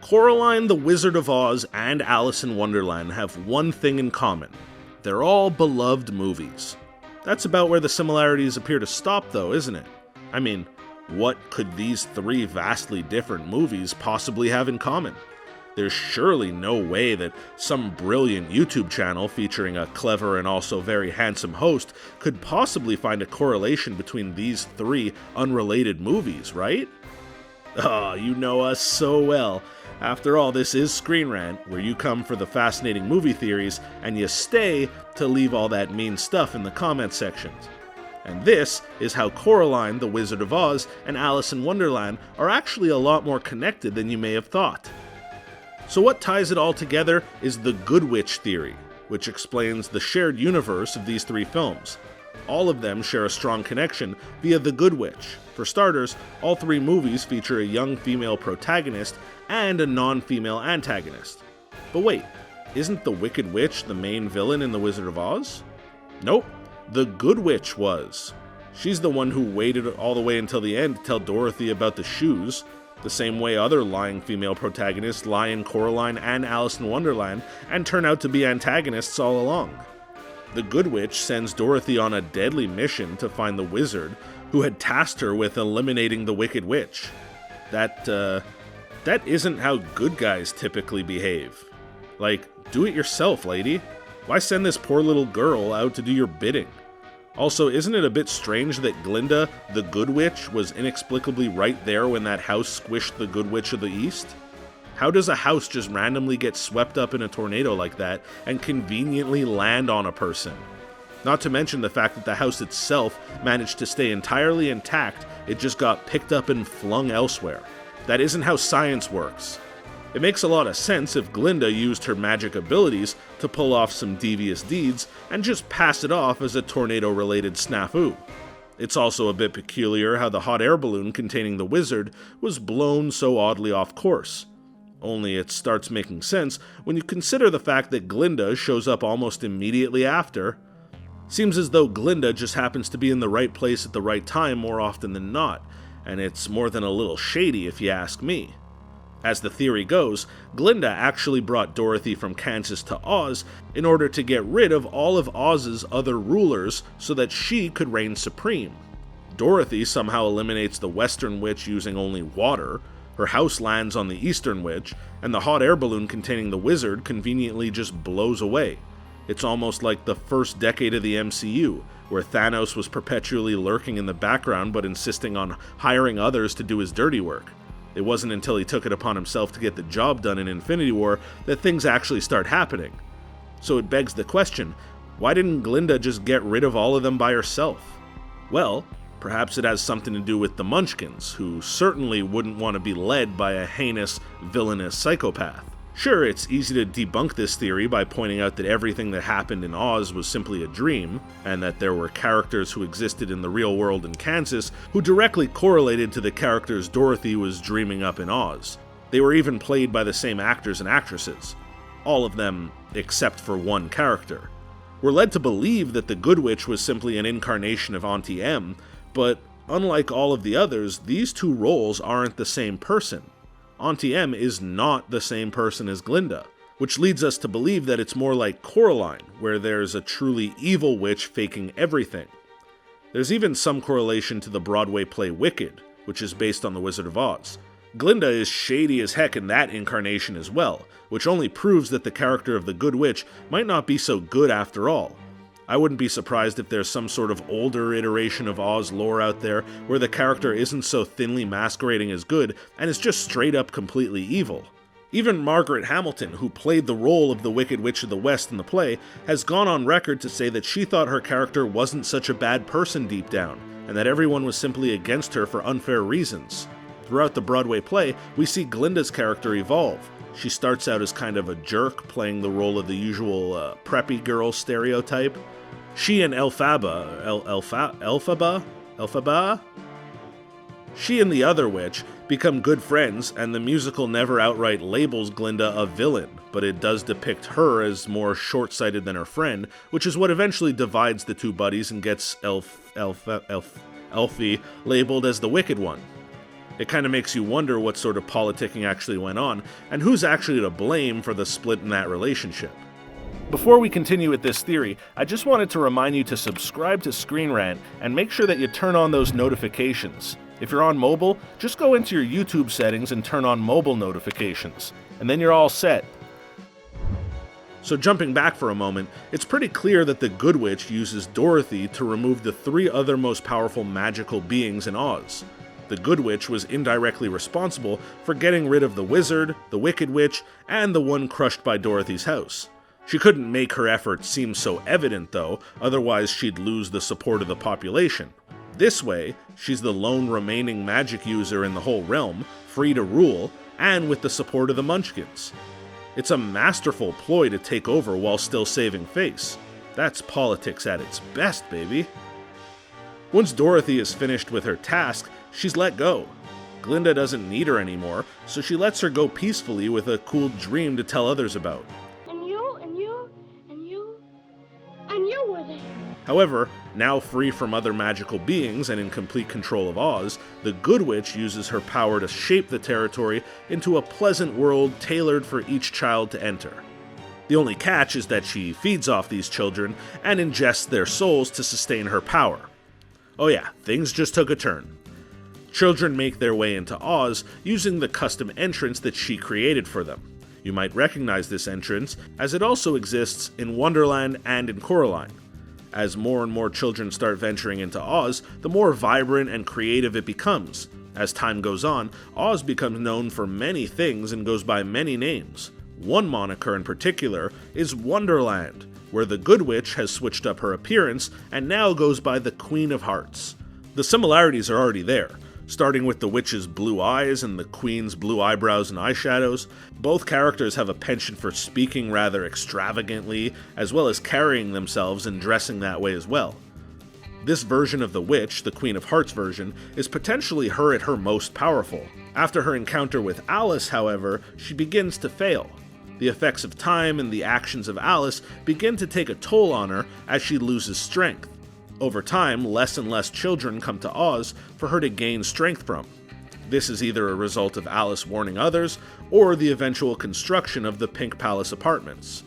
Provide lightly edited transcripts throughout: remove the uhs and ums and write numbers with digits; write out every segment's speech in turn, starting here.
Coraline, the Wizard of Oz, and Alice in Wonderland have one thing in common. They're all beloved movies. That's about where the similarities appear to stop, though, isn't it? I mean, what could these three vastly different movies possibly have in common? There's surely no way that some brilliant YouTube channel featuring a clever and also very handsome host could possibly find a correlation between these three unrelated movies, right? Oh, you know us so well. After all, this is ScreenRant, where you come for the fascinating movie theories, and you stay to leave all that mean stuff in the comment sections. And this is how Coraline, the Wizard of Oz, and Alice in Wonderland are actually a lot more connected than you may have thought. So what ties it all together is the Good Witch theory, which explains the shared universe of these three films. All of them share a strong connection via the Good Witch. For starters, all three movies feature a young female protagonist and a non-female antagonist. But wait, isn't the Wicked Witch the main villain in The Wizard of Oz? Nope, the Good Witch was. She's the one who waited all the way until the end to tell Dorothy about the shoes, the same way other lying female protagonists lie in Coraline and Alice in Wonderland and turn out to be antagonists all along. The Good Witch sends Dorothy on a deadly mission to find the wizard who had tasked her with eliminating the Wicked Witch. That isn't how good guys typically behave. Like, do it yourself, lady. Why send this poor little girl out to do your bidding? Also, isn't it a bit strange that Glinda, the Good Witch, was inexplicably right there when that house squished the Good Witch of the East? How does a house just randomly get swept up in a tornado like that and conveniently land on a person? Not to mention the fact that the house itself managed to stay entirely intact, it just got picked up and flung elsewhere. That isn't how science works. It makes a lot of sense if Glinda used her magic abilities to pull off some devious deeds and just pass it off as a tornado-related snafu. It's also a bit peculiar how the hot air balloon containing the wizard was blown so oddly off course. Only it starts making sense when you consider the fact that Glinda shows up almost immediately after. Seems as though Glinda just happens to be in the right place at the right time more often than not, and it's more than a little shady if you ask me. As the theory goes, Glinda actually brought Dorothy from Kansas to Oz in order to get rid of all of Oz's other rulers so that she could reign supreme. Dorothy somehow eliminates the Western Witch using only water, her house lands on the Eastern Witch, and the hot air balloon containing the wizard conveniently just blows away. It's almost like the first decade of the MCU, where Thanos was perpetually lurking in the background but insisting on hiring others to do his dirty work. It wasn't until he took it upon himself to get the job done in Infinity War that things actually start happening. So it begs the question, why didn't Glinda just get rid of all of them by herself? Well, perhaps it has something to do with the Munchkins, who certainly wouldn't want to be led by a heinous, villainous psychopath. Sure, it's easy to debunk this theory by pointing out that everything that happened in Oz was simply a dream, and that there were characters who existed in the real world in Kansas who directly correlated to the characters Dorothy was dreaming up in Oz. They were even played by the same actors and actresses. All of them except for one character. We're led to believe that the Good Witch was simply an incarnation of Auntie M, but unlike all of the others, these two roles aren't the same person. Auntie M is not the same person as Glinda, which leads us to believe that it's more like Coraline, where there's a truly evil witch faking everything. There's even some correlation to the Broadway play Wicked, which is based on The Wizard of Oz. Glinda is shady as heck in that incarnation as well, which only proves that the character of the Good Witch might not be so good after all. I wouldn't be surprised if there's some sort of older iteration of Oz lore out there where the character isn't so thinly masquerading as good and is just straight up completely evil. Even Margaret Hamilton, who played the role of the Wicked Witch of the West in the play, has gone on record to say that she thought her character wasn't such a bad person deep down, and that everyone was simply against her for unfair reasons. Throughout the Broadway play, we see Glinda's character evolve. She starts out as kind of a jerk, playing the role of the usual preppy girl stereotype. She and Elphaba, she and the other witch become good friends, and the musical never outright labels Glinda a villain, but it does depict her as more short-sighted than her friend, which is what eventually divides the two buddies and gets Elfie labeled as the Wicked One. It kind of makes you wonder what sort of politicking actually went on, and who's actually to blame for the split in that relationship. Before we continue with this theory, I just wanted to remind you to subscribe to ScreenRant and make sure that you turn on those notifications. If you're on mobile, just go into your YouTube settings and turn on mobile notifications, and then you're all set. So jumping back for a moment, it's pretty clear that the Good Witch uses Dorothy to remove the 3 other most powerful magical beings in Oz. The Good Witch was indirectly responsible for getting rid of the Wizard, the Wicked Witch, and the one crushed by Dorothy's house. She couldn't make her efforts seem so evident though, otherwise she'd lose the support of the population. This way, she's the lone remaining magic user in the whole realm, free to rule, and with the support of the Munchkins. It's a masterful ploy to take over while still saving face. That's politics at its best, baby. Once Dorothy is finished with her task, she's let go. Glinda doesn't need her anymore, so she lets her go peacefully with a cool dream to tell others about. And you were there. However, now free from other magical beings and in complete control of Oz, the Good Witch uses her power to shape the territory into a pleasant world tailored for each child to enter. The only catch is that she feeds off these children and ingests their souls to sustain her power. Oh yeah, things just took a turn. Children make their way into Oz using the custom entrance that she created for them. You might recognize this entrance, as it also exists in Wonderland and in Coraline. As more and more children start venturing into Oz, the more vibrant and creative it becomes. As time goes on, Oz becomes known for many things and goes by many names. One moniker in particular is Wonderland, where the Good Witch has switched up her appearance and now goes by the Queen of Hearts. The similarities are already there. Starting with the witch's blue eyes and the queen's blue eyebrows and eyeshadows, both characters have a penchant for speaking rather extravagantly, as well as carrying themselves and dressing that way as well. This version of the witch, the Queen of Hearts version, is potentially her at her most powerful. After her encounter with Alice, however, she begins to fail. The effects of time and the actions of Alice begin to take a toll on her as she loses strength. Over time, less and less children come to Oz for her to gain strength from. This is either a result of Alice warning others, or the eventual construction of the Pink Palace apartments.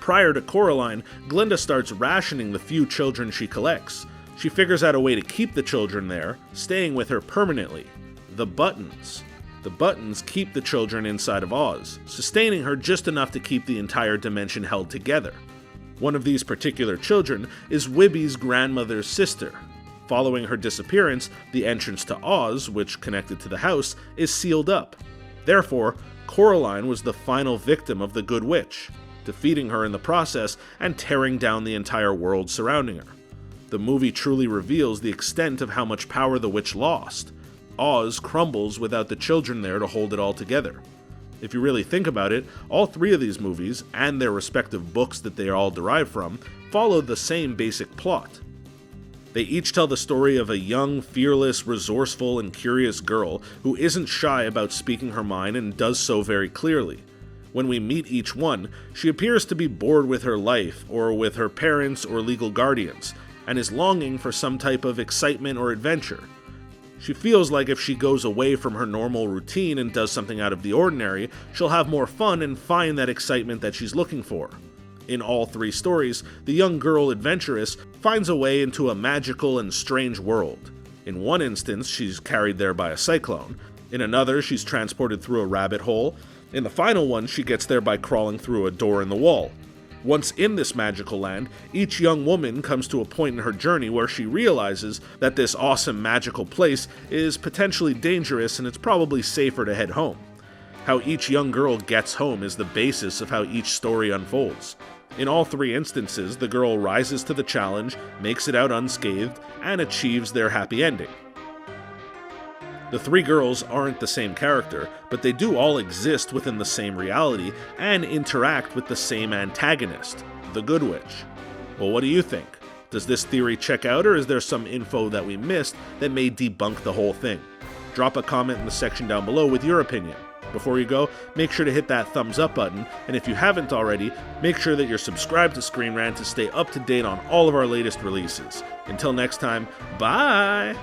Prior to Coraline, Glinda starts rationing the few children she collects. She figures out a way to keep the children there, staying with her permanently. The Buttons. The Buttons keep the children inside of Oz, sustaining her just enough to keep the entire dimension held together. One of these particular children is Wibby's grandmother's sister. Following her disappearance, the entrance to Oz, which connected to the house, is sealed up. Therefore, Coraline was the final victim of the Good Witch, defeating her in the process and tearing down the entire world surrounding her. The movie truly reveals the extent of how much power the witch lost. Oz crumbles without the children there to hold it all together. If you really think about it, all 3 of these movies, and their respective books that they are all derived from, follow the same basic plot. They each tell the story of a young, fearless, resourceful, and curious girl who isn't shy about speaking her mind and does so very clearly. When we meet each one, she appears to be bored with her life, or with her parents or legal guardians, and is longing for some type of excitement or adventure. She feels like if she goes away from her normal routine and does something out of the ordinary, she'll have more fun and find that excitement that she's looking for. In all 3 stories, the young girl adventuress finds a way into a magical and strange world. In one instance, she's carried there by a cyclone. In another, she's transported through a rabbit hole. In the final one, she gets there by crawling through a door in the wall. Once in this magical land, each young woman comes to a point in her journey where she realizes that this awesome magical place is potentially dangerous and it's probably safer to head home. How each young girl gets home is the basis of how each story unfolds. In all 3 instances, the girl rises to the challenge, makes it out unscathed, and achieves their happy ending. The 3 girls aren't the same character, but they do all exist within the same reality and interact with the same antagonist, the Good Witch. Well, what do you think? Does this theory check out, or is there some info that we missed that may debunk the whole thing? Drop a comment in the section down below with your opinion. Before you go, make sure to hit that thumbs up button, and if you haven't already, make sure that you're subscribed to ScreenRant to stay up to date on all of our latest releases. Until next time, bye!